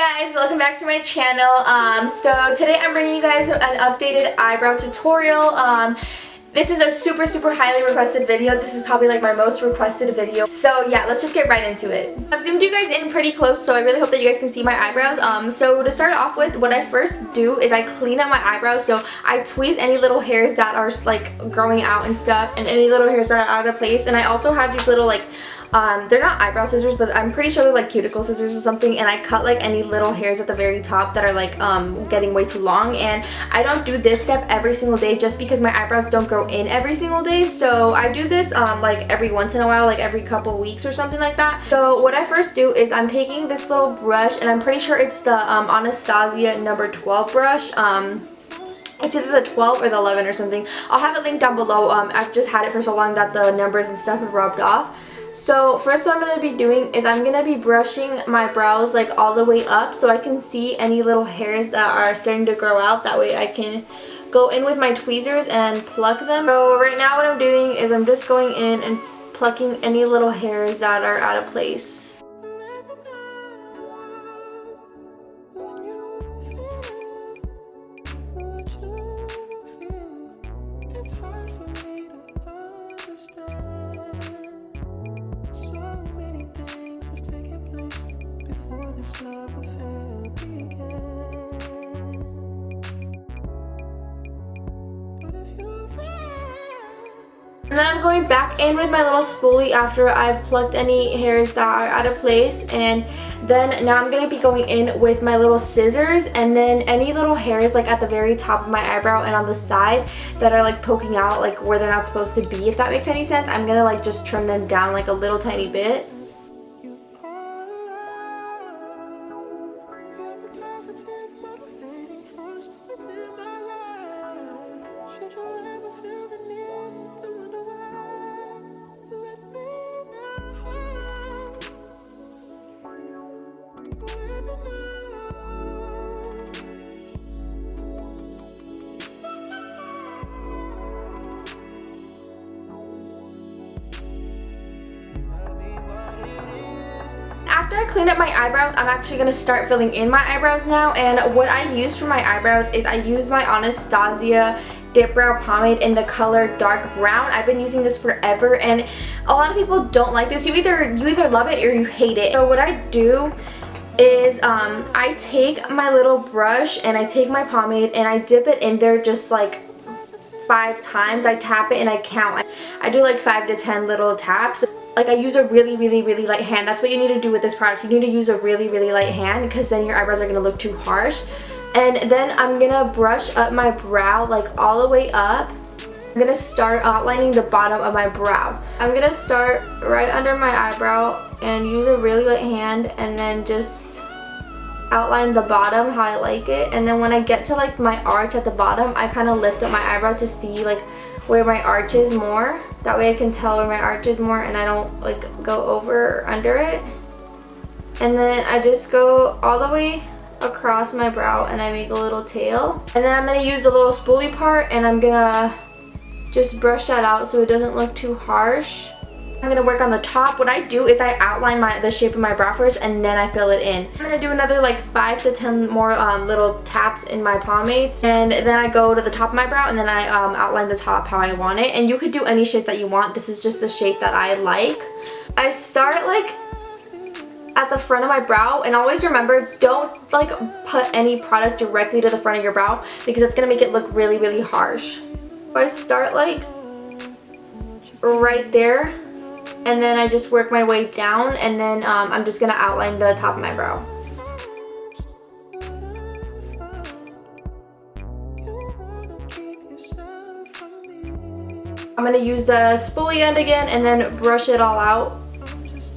guys, welcome back to my channel. So today I'm bringing you guys an updated eyebrow tutorial. This is a super highly requested video. This is probably like my most requested video. So yeah, let's just get right into it. I've zoomed you guys in pretty close, so I really hope that you guys can see my eyebrows. So to start off with, what I first do is I clean up my eyebrows. So I tweeze any little hairs that are like growing out and stuff, and any little hairs that are out of place. And I also have these little like they're not eyebrow scissors, but I'm pretty sure they're like cuticle scissors or something, and I cut like any little hairs at the very top that are like getting way too long. And I don't do this step every single day just because my eyebrows don't grow in every single day, so I do this like every once in a while, like every couple weeks or something like that. So what I first do is I'm taking this little brush, and I'm pretty sure it's the Anastasia number 12 brush. It's either the 12 or the 11 or something. I'll have it linked down below. I've just had it for so long that the numbers and stuff have rubbed off. So first what I'm going to be doing is I'm going to be brushing my brows like all the way up so I can see any little hairs that are starting to grow out. That way I can go in with my tweezers and pluck them. So right now what I'm doing is I'm just going in and plucking any little hairs that are out of place. And then I'm going back in with my little spoolie after I've plucked any hairs that are out of place, and then now I'm going to be going in with my little scissors, and then any little hairs like at the very top of my eyebrow and on the side that are like poking out like where they're not supposed to be, if that makes any sense, I'm going to like just trim them down like a little tiny bit. After I clean up my eyebrows, I'm actually going to start filling in my eyebrows now, and what I use for my eyebrows is I use my Anastasia Dip Brow Pomade in the color dark brown. I've been using this forever, and a lot of people don't like this. You either love it or you hate it. So what I do is I take my little brush and I take my pomade and I dip it in there just like 5 times. I tap it and I count. I do like 5 to 10 little taps. Like I use a really light hand. That's what you need to do with this product. You need to use a really light hand, because then your eyebrows are going to look too harsh. And then I'm going to brush up my brow like all the way up. I'm going to start outlining the bottom of my brow. I'm going to start right under my eyebrow and use a really light hand, and then just outline the bottom how I like it. And then when I get to like my arch at the bottom, I kind of lift up my eyebrow to see like where my arch is more. That way I can tell where my arch is more and I don't like go over or under it. And then I just go all the way across my brow and I make a little tail. And then I'm going to use the little spoolie part, and I'm going to just brush that out so it doesn't look too harsh. I'm going to work on the top. What I do is I outline the shape of my brow first, and then I fill it in. I'm going to do another like 5 to 10 more little taps in my pomades, and then I go to the top of my brow, and then I outline the top how I want it. And you could do any shape that you want. This is just the shape that I like. I start like at the front of my brow, and always remember, don't like put any product directly to the front of your brow, because it's going to make it look really harsh. So I start like right there, and then I just work my way down, and then I'm just going to outline the top of my brow. I'm going to use the spoolie end again and then brush it all out.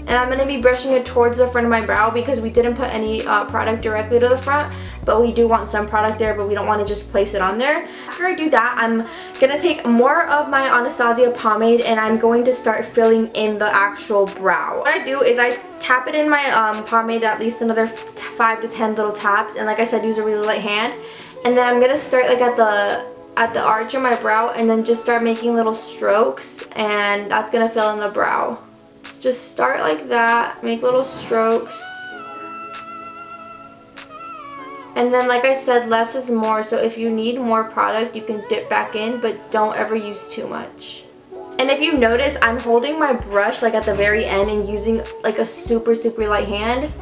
And I'm going to be brushing it towards the front of my brow, because we didn't put any product directly to the front, but we do want some product there, but we don't want to just place it on there. After I do that, I'm going to take more of my Anastasia pomade and I'm going to start filling in the actual brow. What I do is I tap it in my pomade at least another 5 to 10 little taps, and like I said, use a really light hand. And then I'm going to start like at the arch of my brow, and then just start making little strokes, and that's going to fill in the brow. Just start like that, make little strokes. And then like I said, less is more, so if you need more product you can dip back in, but don't ever use too much. And if you notice, I'm holding my brush like at the very end and using like a super light hand,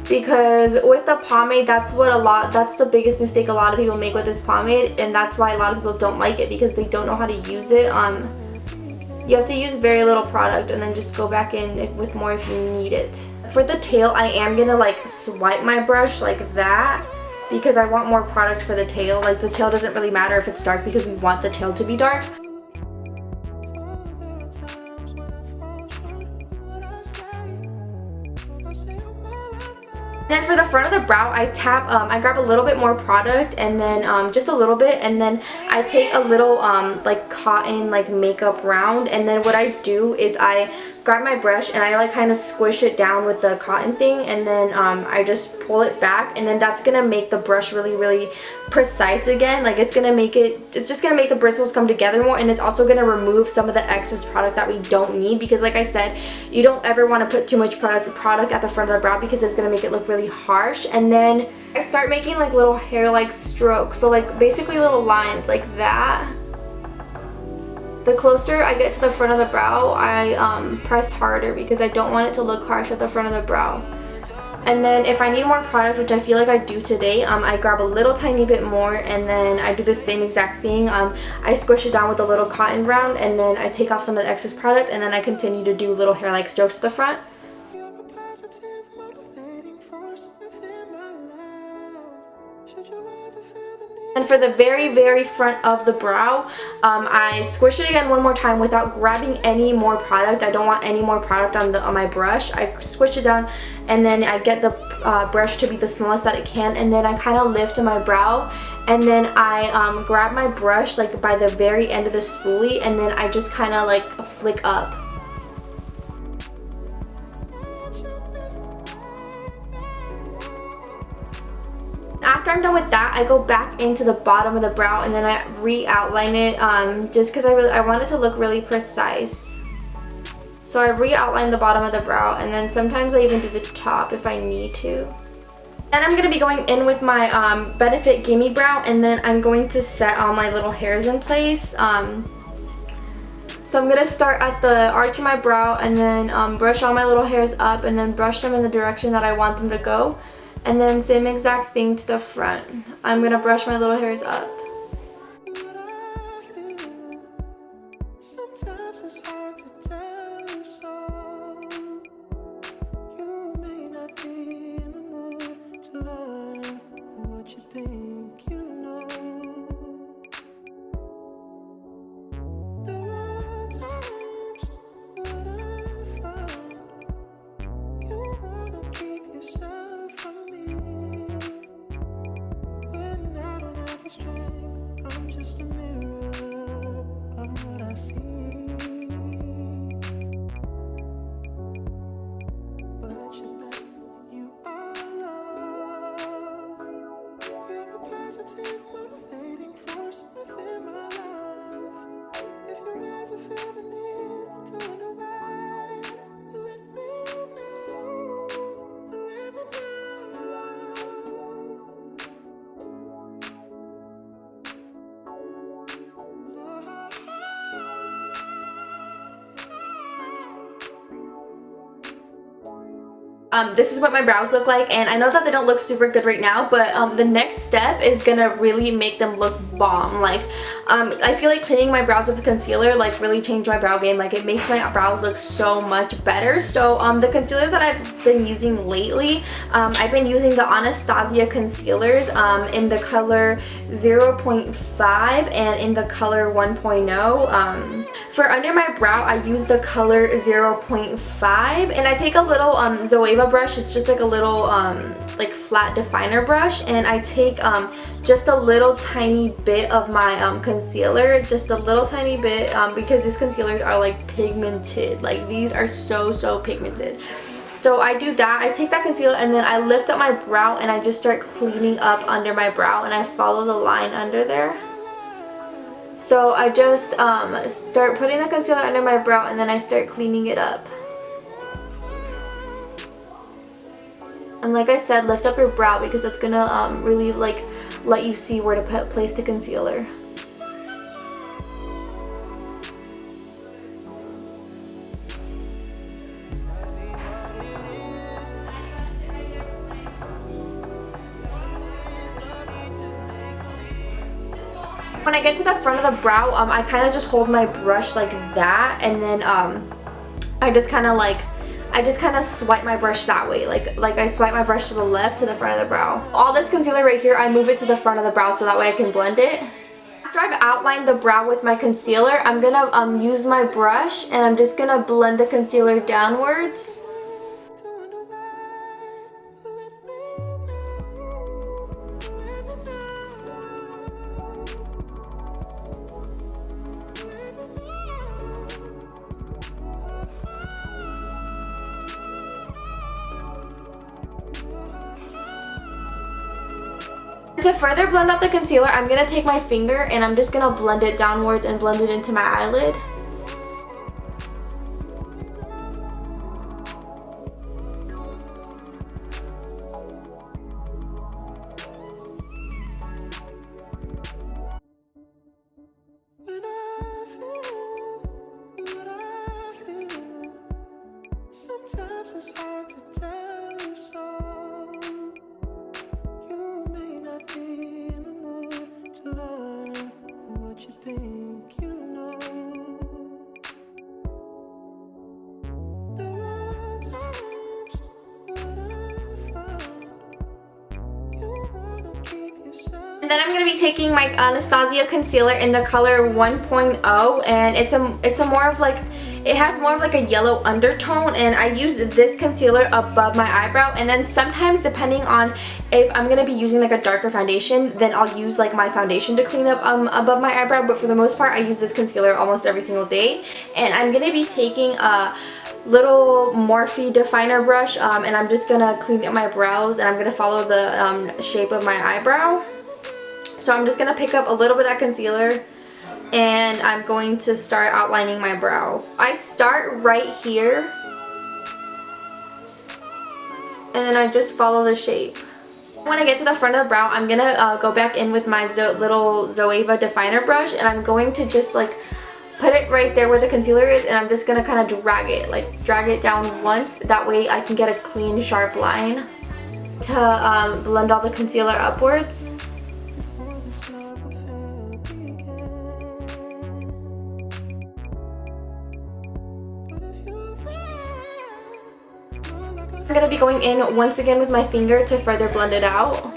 because with the pomade, that's the biggest mistake a lot of people make with this pomade, and that's why a lot of people don't like it, because they don't know how to use it. You have to use very little product and then just go back in with more if you need it. For the tail, I am gonna like swipe my brush like that, because I want more product for the tail. Like the tail doesn't really matter if it's dark, because we want the tail to be dark. Then for the front of the brow, I grab a little bit more product, and then just a little bit, and then I take a little like cotton like makeup round, and then what I do is I grab my brush and I like kind of squish it down with the cotton thing, and then I just pull it back, and then that's gonna make the brush really precise again. Like it's just gonna make the bristles come together more, and it's also gonna remove some of the excess product that we don't need, because like I said, you don't ever want to put too much product at the front of the brow, because it's gonna make it look really harsh. And then I start making like little hair like strokes, so like basically little lines like that. The closer I get to the front of the brow, I press harder, because I don't want it to look harsh at the front of the brow. And then if I need more product, which I feel like I do today, I grab a little tiny bit more, and then I do the same exact thing. I squish it down with a little cotton round, and then I take off some of the excess product, and then I continue to do little hair like strokes at the front. And for the very front of the brow, I squish it again one more time without grabbing any more product. I don't want any more product on my brush. I squish it down, and then I get the brush to be the smallest that it can, and then I kind of lift my brow, and then I grab my brush like by the very end of the spoolie, and then I just kind of like flick up. After I'm done with that, I go back into the bottom of the brow, and then I re-outline it just because I want it to look really precise. So I re-outline the bottom of the brow, and then sometimes I even do the top if I need to. Then I'm going to be going in with my Benefit Gimme Brow, and then I'm going to set all my little hairs in place. So I'm going to start at the arch of my brow, and then brush all my little hairs up, and then brush them in the direction that I want them to go. And then same exact thing to the front. I'm going to brush my little hairs up. This is what my brows look like, and I know that they don't look super good right now, but the next step is gonna really make them look bomb. Like I feel like cleaning my brows with concealer like really changed my brow game. Like it makes my brows look so much better. So the concealer that I've been using lately, I've been using the Anastasia concealers in the color 0.5 and in the color 1.0. For under my brow, I use the color 0.5, and I take a little Zoeva brush. It's just like a little like flat definer brush, and I take just a little tiny bit of my concealer, just a little tiny bit, because these concealers are like pigmented. Like these are so pigmented. So I do that. I take that concealer, and then I lift up my brow, and I just start cleaning up under my brow, and I follow the line under there. So I just start putting the concealer under my brow, and then I start cleaning it up. And like I said, lift up your brow because it's gonna really like let you see where to place the concealer. When I get to the front of the brow, I kind of just hold my brush like that, and then I just kind of swipe my brush that way, like I swipe my brush to the left to the front of the brow. All this concealer right here, I move it to the front of the brow so that way I can blend it. After I've outlined the brow with my concealer, I'm gonna use my brush and I'm just gonna blend the concealer downwards. To further blend out the concealer, I'm going to take my finger and I'm just going to blend it downwards and blend it into my eyelid. Sometimes it's hard to tell, so you may not be in the mood to learn what you think you know. There are times when I find you wanna keep yourself. And then I'm going to be taking my Anastasia concealer in the color 1.0, and it's a more of like, it has more of like a yellow undertone, and I use this concealer above my eyebrow, and then sometimes depending on if I'm going to be using like a darker foundation, then I'll use like my foundation to clean up above my eyebrow, but for the most part I use this concealer almost every single day. And I'm going to be taking a little Morphe definer brush, and I'm just going to clean up my brows, and I'm going to follow the shape of my eyebrow. So I'm just going to pick up a little bit of that concealer and I'm going to start outlining my brow. I start right here and then I just follow the shape. When I get to the front of the brow, I'm going to go back in with my little Zoeva definer brush, and I'm going to just like put it right there where the concealer is, and I'm just going to kind of drag it down once. That way I can get a clean sharp line to blend all the concealer upwards. I'm going to be going in once again with my finger to further blend it out.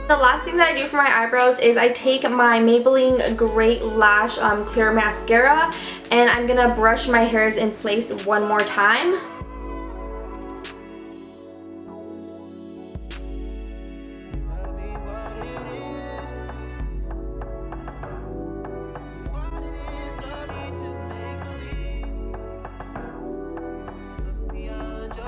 The last thing that I do for my eyebrows is I take my Maybelline Great Lash Clear Mascara, and I'm going to brush my hairs in place one more time.